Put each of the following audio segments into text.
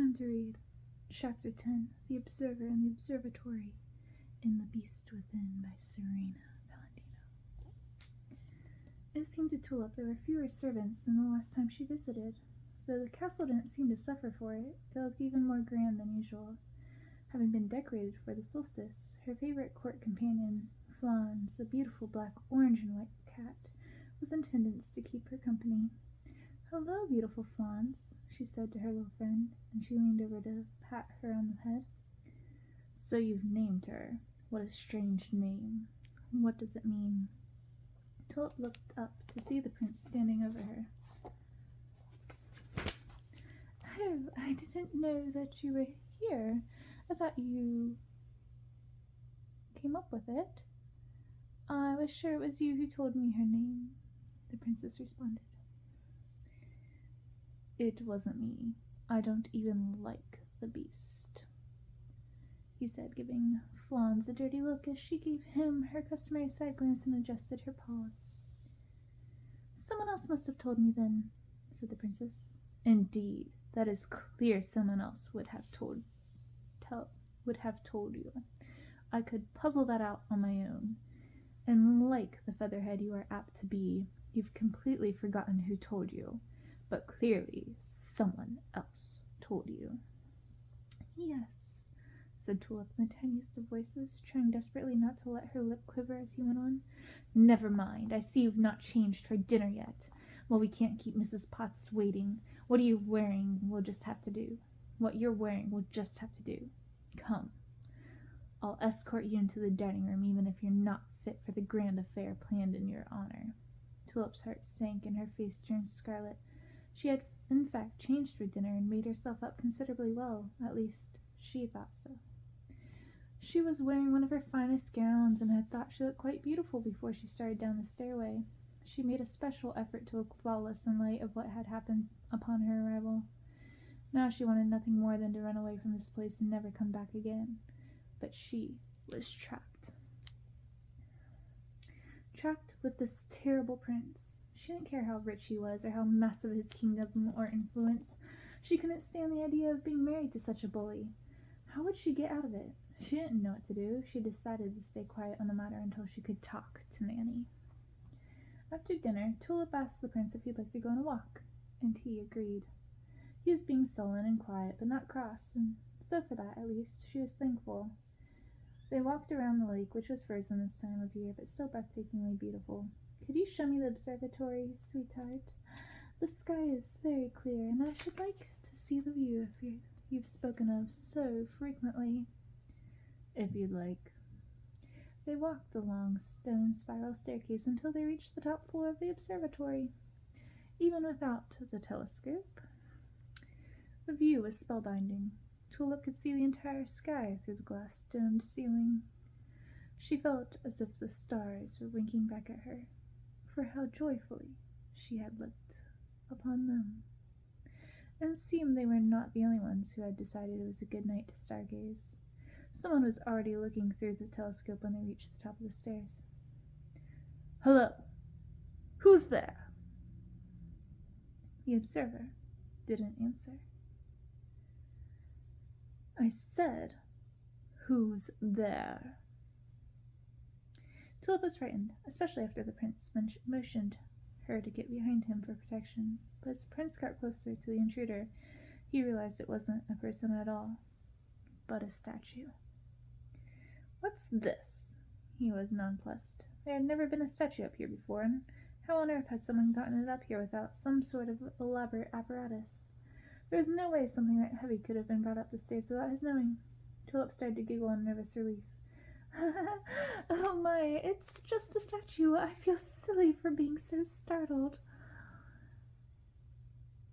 Time to read. Chapter 10, The Observer and the Observatory in The Beast Within by Serena, Valentino. It seemed to Tulip there were fewer servants than the last time she visited. Though the castle didn't seem to suffer for it, it looked even more grand than usual. Having been decorated for the solstice, her favorite court companion, Flans, a beautiful black, orange, and white cat, was in attendance to keep her company. "Hello, beautiful Flans," she said to her little friend, and she leaned over to pat her on the head. "So you've named her. What a strange name. What does it mean?" Tulip looked up to see the prince standing over her. "Oh, I didn't know that you were here. I thought you came up with it. I was sure it was you who told me her name," the princess responded. "It wasn't me. I don't even like the beast," he said, giving Flans a dirty look as she gave him her customary side glance and adjusted her paws. "Someone else must have told me then," said the princess. "Indeed, that is clear. Someone else would have told you. I could puzzle that out on my own. And like the featherhead you are apt to be, you've completely forgotten who told you. But clearly, someone else told you." "Yes," said Tulip in the tiniest of voices, trying desperately not to let her lip quiver as he went on. "Never mind. I see you've not changed for dinner yet. Well, we can't keep Mrs. Potts waiting. What you're wearing will just have to do. Come. I'll escort you into the dining room, even if you're not fit for the grand affair planned in your honor." Tulip's heart sank and her face turned scarlet. She had, in fact, changed for dinner and made herself up considerably well. At least, she thought so. She was wearing one of her finest gowns and had thought she looked quite beautiful before she started down the stairway. She made a special effort to look flawless in light of what had happened upon her arrival. Now she wanted nothing more than to run away from this place and never come back again. But she was trapped. Trapped with this terrible prince. She didn't care how rich he was or how massive his kingdom or influence. She couldn't stand the idea of being married to such a bully. How would she get out of it? She didn't know what to do. She decided to stay quiet on the matter until she could talk to Nanny. After dinner, Tulip asked the prince if he'd like to go on a walk, and he agreed. He was being sullen and quiet, but not cross, and so for that, at least, she was thankful. They walked around the lake, which was frozen this time of year, but still breathtakingly beautiful. "Could you show me the observatory, sweetheart? The sky is very clear, and I should like to see the view you've spoken of so frequently." "If you'd like." They walked the long stone spiral staircase until they reached the top floor of the observatory. Even without the telescope, the view was spellbinding. Tulip could see the entire sky through the glass-domed ceiling. She felt as if the stars were winking back at her, for how joyfully she had looked upon them. And it seemed they were not the only ones who had decided it was a good night to stargaze. Someone was already looking through the telescope when they reached the top of the stairs. "Hello! Who's there?" The observer didn't answer. "I said, who's there?" Tulip was frightened, especially after the prince motioned her to get behind him for protection. But as the prince got closer to the intruder, he realized it wasn't a person at all, but a statue. "What's this?" He was nonplussed. There had never been a statue up here before, and how on earth had someone gotten it up here without some sort of elaborate apparatus? There was no way something that heavy could have been brought up the stairs without his knowing. Tulip started to giggle in nervous relief. "Oh my, it's just a statue. I feel silly for being so startled."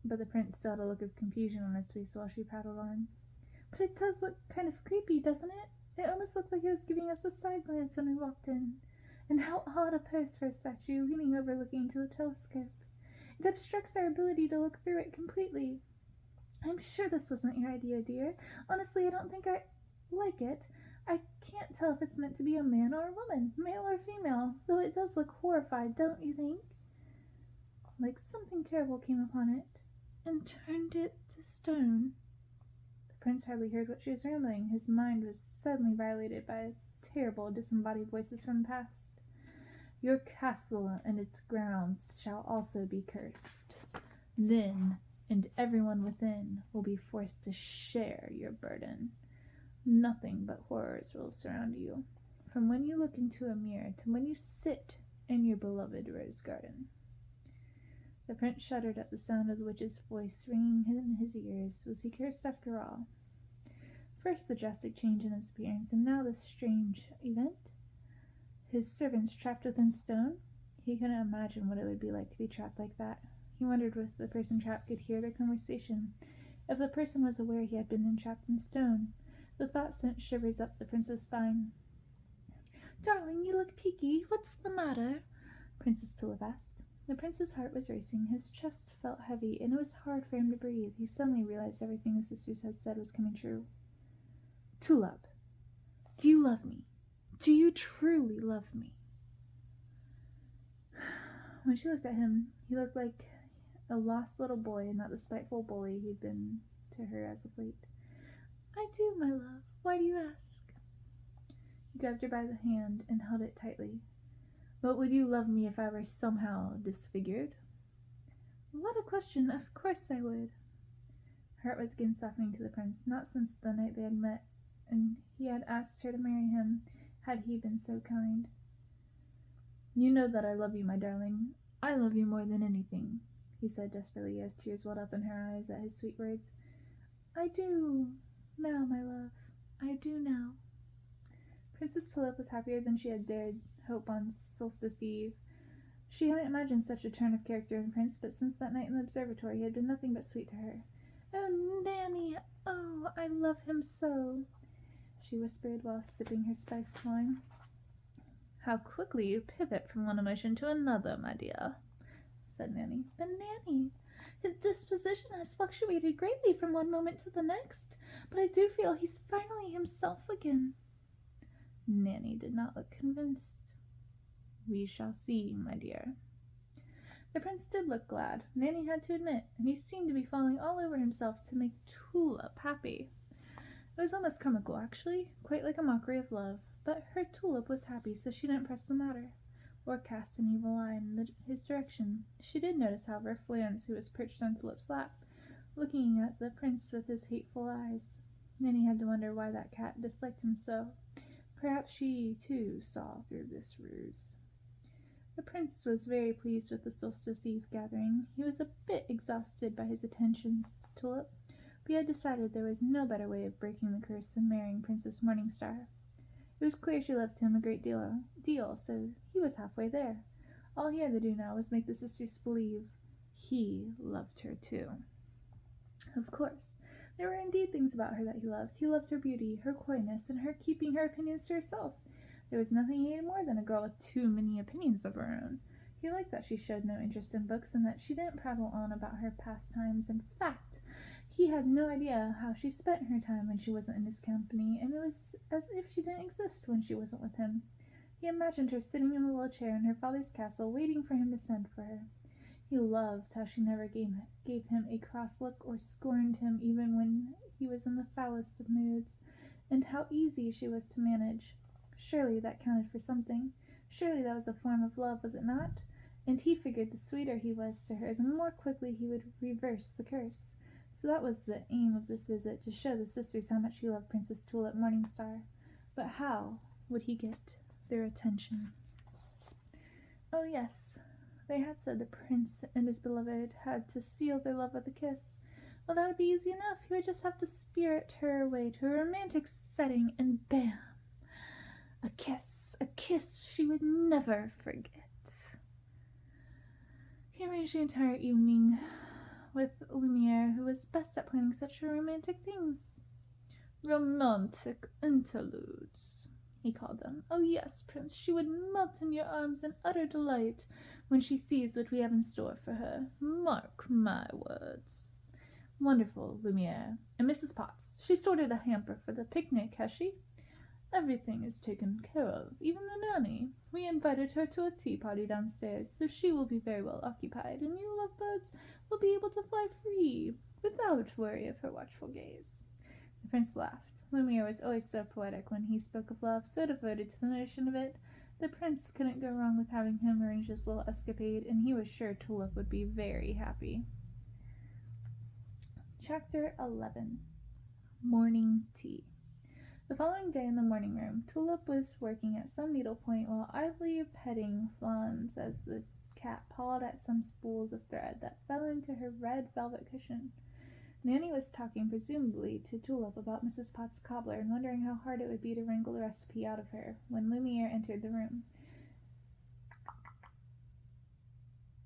But the prince still had a look of confusion on his face while she prattled on. "But it does look kind of creepy, doesn't it? It almost looked like it was giving us a side glance when we walked in. And how odd a pose for a statue, leaning over looking into the telescope. It obstructs our ability to look through it completely. I'm sure this wasn't your idea, dear. Honestly, I don't think I like it. I can't tell if it's meant to be a man or a woman, male or female, though it does look horrified, don't you think?" Like something terrible came upon it and turned it to stone. prince hardly heard what she was rambling. His mind was suddenly violated by terrible disembodied voices from the past. Your castle and its grounds shall also be cursed. Then, and everyone within, will be forced to share your burden. Nothing but horrors will surround you, from when you look into a mirror to when you sit in your beloved rose garden. The prince shuddered at the sound of the witch's voice ringing in his ears. Was he cursed after all? First the drastic change in his appearance, and now this strange event. His servants trapped within stone? He couldn't imagine what it would be like to be trapped like that. He wondered if the person trapped could hear their conversation, if the person was aware he had been entrapped in stone. The thought sent shivers up the prince's spine. "Darling, you look peaky. What's the matter?" Princess Tulip asked. The prince's heart was racing. His chest felt heavy, and it was hard for him to breathe. He suddenly realized everything the sisters had said was coming true. "Tulip, do you love me? Do you truly love me?" When she looked at him, he looked like a lost little boy and not the spiteful bully he'd been to her as of late. "I do, my love. Why do you ask?" He grabbed her by the hand and held it tightly. "But would you love me if I were somehow disfigured?" "What a question! Of course I would." Her heart was again softening to the prince. Not since the night they had met and he had asked her to marry him had he been so kind. "You know that I love you, my darling. I love you more than anything," he said desperately as tears welled up in her eyes at his sweet words. "I do now, my love. I do now." Princess Tulip was happier than she had dared hope on Solstice Eve. She hadn't imagined such a turn of character in Prince, but since that night in the observatory he had been nothing but sweet to her. "Oh, Nanny! Oh, I love him so!" she whispered while sipping her spiced wine. "How quickly you pivot from one emotion to another, my dear," said Nanny. "But, Nanny, his disposition has fluctuated greatly from one moment to the next, but I do feel he's finally himself again." Nanny did not look convinced. "We shall see, my dear." The prince did look glad, Nanny had to admit, and he seemed to be falling all over himself to make Tulip happy. It was almost comical, actually, quite like a mockery of love, but her Tulip was happy, so she didn't press the matter, or cast an evil eye in his direction. She did notice, however, Flans, who was perched on Tulip's lap, looking at the prince with his hateful eyes. Nanny had to wonder why that cat disliked him so. Perhaps she, too, saw through this ruse. The prince was very pleased with the Solstice Eve gathering. He was a bit exhausted by his attentions to Tulip, but he had decided there was no better way of breaking the curse than marrying Princess Morningstar. It was clear she loved him a great deal, so he was halfway there. All he had to do now was make the sisters believe he loved her too. Of course, there were indeed things about her that he loved. He loved her beauty, her coyness, and her keeping her opinions to herself. There was nothing he hated more than a girl with too many opinions of her own. He liked that she showed no interest in books and that she didn't prattle on about her pastimes. In fact, he had no idea how she spent her time when she wasn't in his company, and it was as if she didn't exist when she wasn't with him. He imagined her sitting in a little chair in her father's castle, waiting for him to send for her. He loved how she never gave him a cross look or scorned him even when he was in the foulest of moods, and how easy she was to manage. Surely that counted for something. Surely that was a form of love, was it not? And he figured the sweeter he was to her, the more quickly he would reverse the curse. So that was the aim of this visit, to show the sisters how much he loved Princess Tulip Morningstar. But how would he get their attention? Oh yes, they had said the prince and his beloved had to seal their love with a kiss. Well, that would be easy enough. He would just have to spirit her away to a romantic setting, and bam! A kiss she would never forget. He arranged the entire evening with Lumiere, who was best at planning such romantic things. "Romantic interludes," he called them. "Oh yes, Prince, she would melt in your arms in utter delight when she sees what we have in store for her. Mark my words." "Wonderful, Lumiere. And Mrs. Potts, she sorted a hamper for the picnic, has she?" "Everything is taken care of, even the nanny. We invited her to a tea party downstairs, so she will be very well occupied, and you lovebirds will be able to fly free, without worry of her watchful gaze." The prince laughed. Lumiere was always so poetic when he spoke of love, so devoted to the notion of it. The prince couldn't go wrong with having him arrange this little escapade, and he was sure Tulip would be very happy. Chapter 11. Morning Tea. The following day in the morning room, Tulip was working at some needlepoint while idly petting Flans as the cat pawed at some spools of thread that fell into her red velvet cushion. Nanny was talking presumably to Tulip about Mrs. Potts' cobbler and wondering how hard it would be to wrangle the recipe out of her when Lumiere entered the room.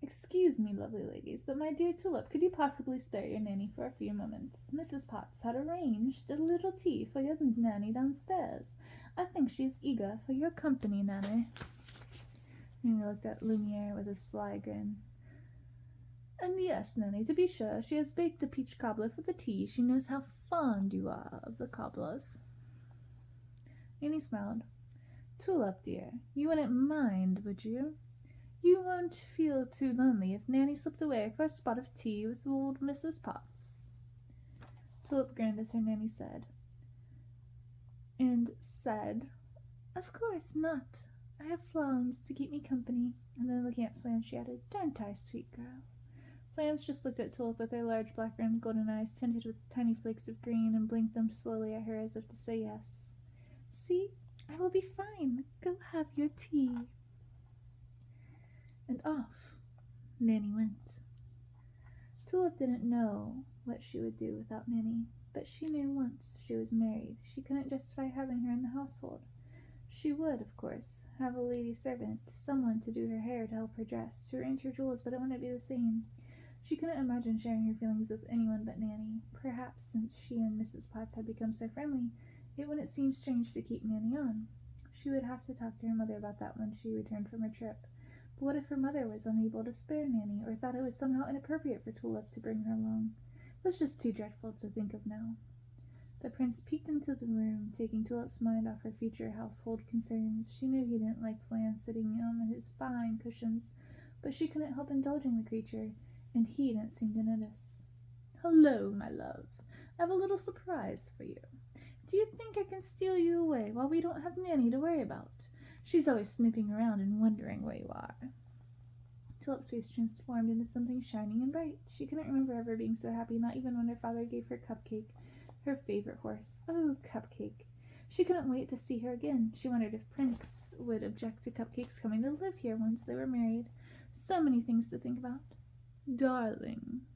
"Excuse me, lovely ladies, but my dear Tulip, could you possibly spare your Nanny for a few moments? Mrs. Potts had arranged a little tea for your Nanny downstairs. I think she is eager for your company, Nanny." Nanny looked at Lumiere with a sly grin. "And yes, Nanny, to be sure, she has baked a peach cobbler for the tea. She knows how fond you are of the cobblers." Nanny smiled. "Tulip, dear, you wouldn't mind, would you? You won't feel too lonely if Nanny slipped away for a spot of tea with old Mrs. Potts." Tulip grinned as her Nanny said, "Of course not. I have Flans to keep me company." And then looking at Flans, she added, "Don't I, sweet girl?" Flans just looked at Tulip with her large black-rimmed golden eyes tinted with tiny flakes of green and blinked them slowly at her as if to say yes. "See, I will be fine. Go have your tea." And off Nanny went. Tulip didn't know what she would do without Nanny, but she knew once she was married she couldn't justify having her in the household. She would, of course, have a lady servant, someone to do her hair, to help her dress, to arrange her jewels, but it wouldn't be the same. She couldn't imagine sharing her feelings with anyone but Nanny. Perhaps since she and Mrs. Potts had become so friendly, it wouldn't seem strange to keep Nanny on. She would have to talk to her mother about that when she returned from her trip. But what if her mother was unable to spare Nanny, or thought it was somehow inappropriate for Tulip to bring her along? It was just too dreadful to think of now. The prince peeked into the room, taking Tulip's mind off her future household concerns. She knew he didn't like Flans sitting on his fine cushions, but she couldn't help indulging the creature, and he didn't seem to notice. "Hello, my love. I have a little surprise for you. Do you think I can steal you away while we don't have Nanny to worry about? She's always snooping around and wondering where you are." Tulip's face transformed into something shining and bright. She couldn't remember ever being so happy, not even when her father gave her Cupcake, her favorite horse. Oh, Cupcake. She couldn't wait to see her again. She wondered if Prince would object to Cupcake's coming to live here once they were married. So many things to think about. "Darling."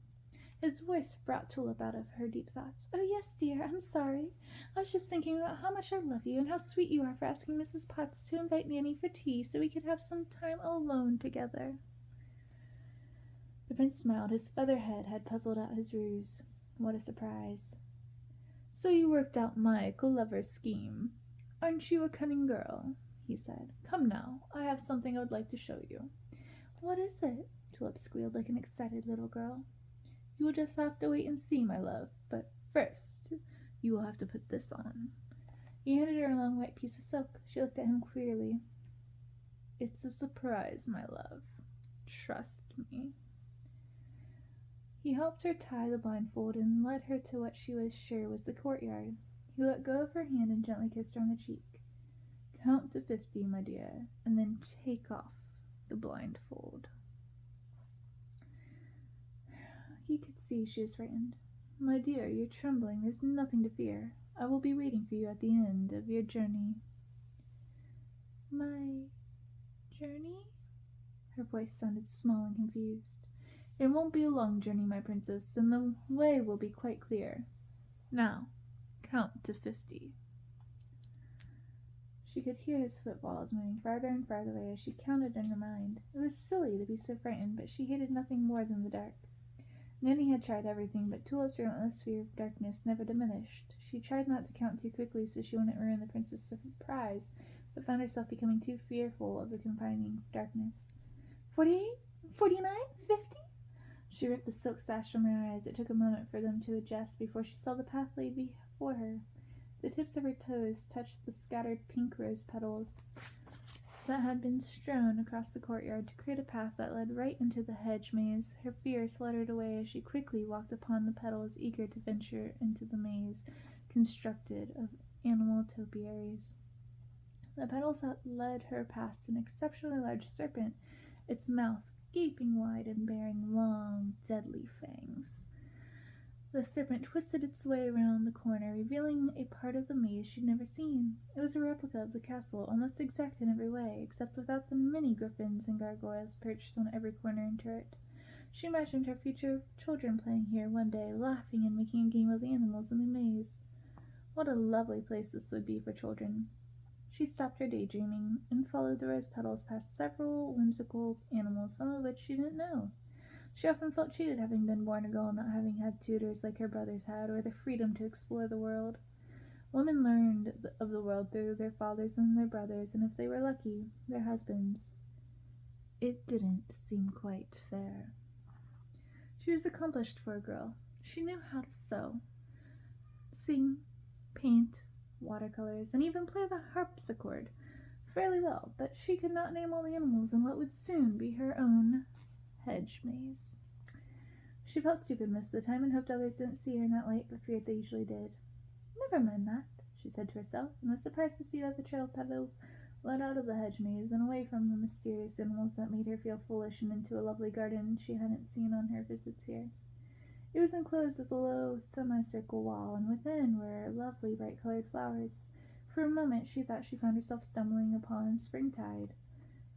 His voice brought Tulip out of her deep thoughts. "Oh, yes, dear, I'm sorry. I was just thinking about how much I love you and how sweet you are for asking Mrs. Potts to invite Nanny for tea so we could have some time alone together." The prince smiled. His feather head had puzzled out his ruse. What a surprise. "So you worked out my clever scheme. Aren't you a cunning girl?" he said. "Come now, I have something I would like to show you." "What is it?" Tulip squealed like an excited little girl. "You will just have to wait and see, my love. But first, you will have to put this on." He handed her a long white piece of silk. She looked at him queerly. "It's a surprise, my love. Trust me." He helped her tie the blindfold and led her to what she was sure was the courtyard. He let go of her hand and gently kissed her on the cheek. "Count to 50, my dear, and then take off the blindfold." He could see she was frightened. "My dear, you're trembling. There's nothing to fear. I will be waiting for you at the end of your journey." "My journey?" Her voice sounded small and confused. "It won't be a long journey, my princess, and the way will be quite clear. Now, count to 50. She could hear his footfalls moving farther and farther away as she counted in her mind. It was silly to be so frightened, but she hated nothing more than the dark. Nanny had tried everything, but Tulip's relentless fear of darkness never diminished. She tried not to count too quickly so she wouldn't ruin the prince's surprise, but found herself becoming too fearful of the confining darkness. 48? 49? 50? She ripped the silk sash from her eyes. It took a moment for them to adjust before she saw the path lay before her. The tips of her toes touched the scattered pink rose petals that had been strewn across the courtyard to create a path that led right into the hedge maze. Her fears fluttered away as she quickly walked upon the petals, eager to venture into the maze, constructed of animal topiaries. The petals led her past an exceptionally large serpent, its mouth gaping wide and bearing long, deadly fangs. The serpent twisted its way around the corner, revealing a part of the maze she'd never seen. It was a replica of the castle, almost exact in every way, except without the many griffins and gargoyles perched on every corner and turret. She imagined her future children playing here one day, laughing and making a game of the animals in the maze. What a lovely place this would be for children. She stopped her daydreaming and followed the rose petals past several whimsical animals, some of which she didn't know. She often felt cheated having been born a girl, not having had tutors like her brothers had, or the freedom to explore the world. Women learned of the world through their fathers and their brothers, and if they were lucky, their husbands. It didn't seem quite fair. She was accomplished for a girl. She knew how to sew, sing, paint, watercolors, and even play the harpsichord fairly well, but she could not name all the animals in what would soon be her own hedge maze. She felt stupid most of the time and hoped others didn't see her in that light, but feared they usually did. Never mind that, she said to herself, and was surprised to see that the trail of petals led out of the hedge maze and away from the mysterious animals that made her feel foolish and into a lovely garden she hadn't seen on her visits here. It was enclosed with a low semicircle wall, and within were lovely bright-colored flowers. For a moment she thought she found herself stumbling upon springtide.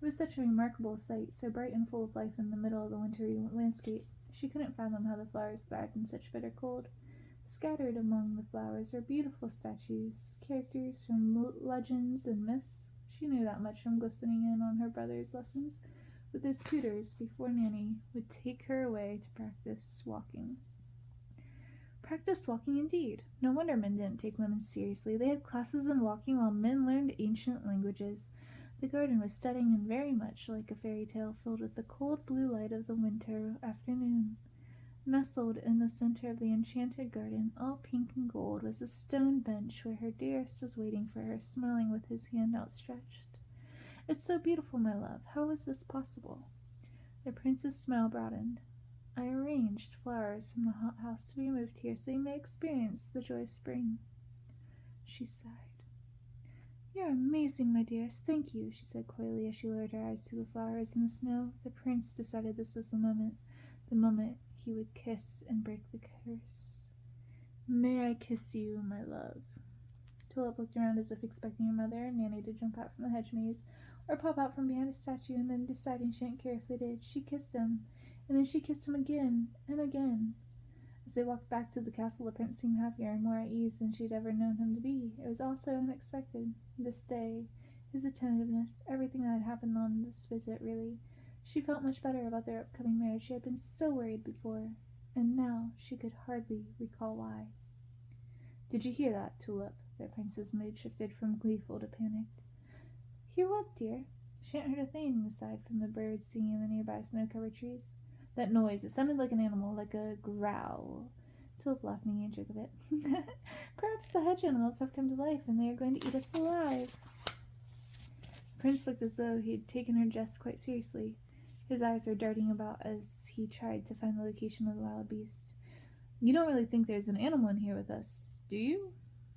It was such a remarkable sight, so bright and full of life in the middle of the wintry landscape. She couldn't fathom how the flowers thrived in such bitter cold. Scattered among the flowers were beautiful statues, characters from legends and myths. She knew that much from glistening in on her brother's lessons with his tutors before Nanny would take her away to practice walking. Practice walking indeed. No wonder men didn't take women seriously. They had classes in walking while men learned ancient languages. The garden was stunning and very much like a fairy tale, filled with the cold blue light of the winter afternoon. Nestled in the center of the enchanted garden, all pink and gold, was a stone bench where her dearest was waiting for her, smiling with his hand outstretched. "It's so beautiful, my love. How is this possible?" The prince's smile broadened. "I arranged flowers from the hothouse to be moved here so you may experience the joy of spring." She sighed. "You're amazing, my dearest. Thank you," she said coyly as she lowered her eyes to the flowers in the snow. The prince decided this was the moment he would kiss and break the curse. "May I kiss you, my love?" Tulip looked around as if expecting her mother and Nanny to jump out from the hedge maze or pop out from behind a statue, and then deciding she didn't care if they did, she kissed him, and then she kissed him again and again. As they walked back to the castle, the prince seemed happier and more at ease than she'd ever known him to be. It was all so unexpected. This day, his attentiveness, everything that had happened on this visit, really. She felt much better about their upcoming marriage. She had been so worried before, and now she could hardly recall why. "Did you hear that, Tulip?" The prince's mood shifted from gleeful to panicked. "Hear what, dear?" She hadn't heard a thing aside from the birds singing in the nearby snow-covered trees. "That noise. It sounded like an animal, like a growl." Tulip laughed, making a joke of it. "Perhaps the hedge animals have come to life, and they are going to eat us alive." The prince looked as though he had taken her jest quite seriously. His eyes were darting about as he tried to find the location of the wild beast. "You don't really think there's an animal in here with us, do you?"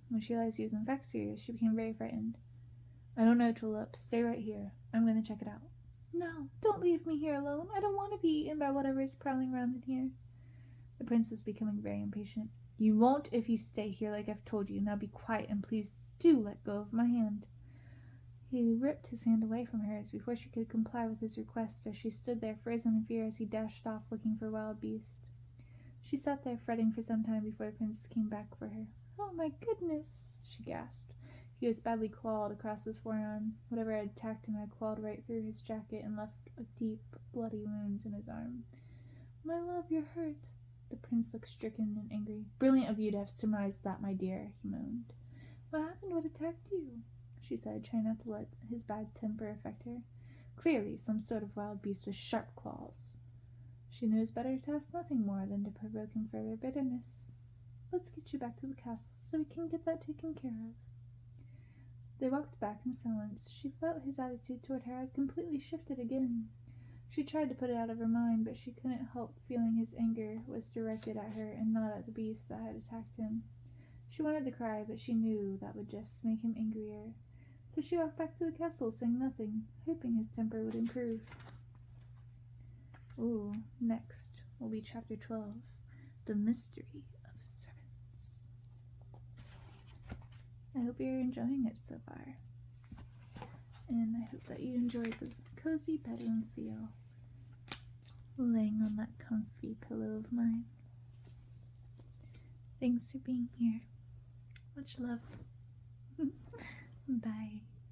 When she realized he was in fact serious, she became very frightened. "I don't know, Tulip. Stay right here. I'm going to check it out." "No, don't leave me here alone. I don't want to be eaten by whatever is prowling around in here." The prince was becoming very impatient. "You won't if you stay here like I've told you. Now be quiet and please do let go of my hand." He ripped his hand away from hers before she could comply with his request, as she stood there frozen in fear as he dashed off looking for wild beast. She sat there fretting for some time before the prince came back for her. "Oh my goodness," she gasped. He was badly clawed across his forearm. Whatever had attacked him had clawed right through his jacket and left deep, bloody wounds in his arm. "My love, you're hurt." The prince looked stricken and angry. "Brilliant of you to have surmised that, my dear," he moaned. "What happened? What attacked you?" she said, trying not to let his bad temper affect her. "Clearly some sort of wild beast with sharp claws." She knew it was better to ask nothing more than to provoke him further bitterness. "Let's get you back to the castle so we can get that taken care of." They walked back in silence. She felt his attitude toward her had completely shifted again. She tried to put it out of her mind, but she couldn't help feeling his anger was directed at her and not at the beast that had attacked him. She wanted to cry, but she knew that would just make him angrier. So she walked back to the castle, saying nothing, hoping his temper would improve. Ooh, next will be chapter 12, The Mystery of Servants. I hope you're enjoying it so far. And I hope that you enjoyed the cozy bedroom feel, laying on that comfy pillow of mine. Thanks for being here. Much love. Bye.